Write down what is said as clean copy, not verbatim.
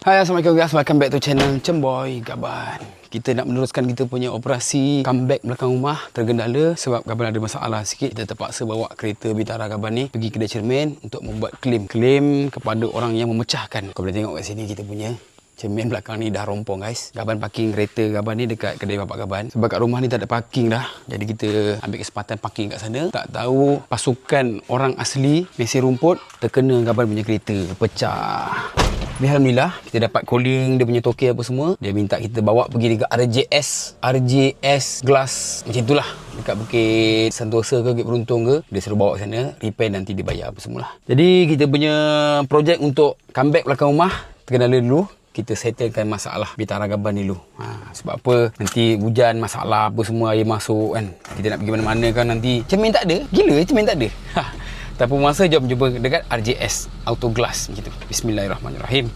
Hai, Assalamualaikum guys, welcome back to channel Cemboy Gaban. Kita nak meneruskan kita punya operasi comeback belakang rumah tergendala sebab Gaban ada masalah sikit. Kita terpaksa bawa kereta Vitara Gaban ni pergi kedai cermin untuk membuat claim kepada orang yang memecahkan. Kau boleh tengok kat sini kita punya cermin belakang ni dah rompong guys. Gaban parking kereta Gaban ni dekat kedai bapak Gaban. Sebab kat rumah ni tak ada parking dah. Jadi kita ambil kesempatan parking kat sana. Tak tahu pasukan orang asli mesin rumput terkena Gaban punya kereta, pecah. Alhamdulillah kita dapat calling dia punya token apa semua. Dia minta kita bawa pergi dekat RJS Glass macam itulah, dekat Bukit Sentosa ke Bukit Beruntung ke. Dia suruh bawa sana, repair, nanti dia bayar apa semualah. Jadi kita punya projek untuk comeback belakang rumah tergendala dulu. Kita settlekan masalah Vitara Gaban ni dulu. Sebab apa, nanti hujan, masalah apa semua, air masuk kan. Kita nak pergi mana-mana kan, nanti cermin tak ada. Gila, cermin tak ada. Tak apa masa, jom jumpa dekat RJS Auto Glass macam tu. Bismillahirrahmanirrahim.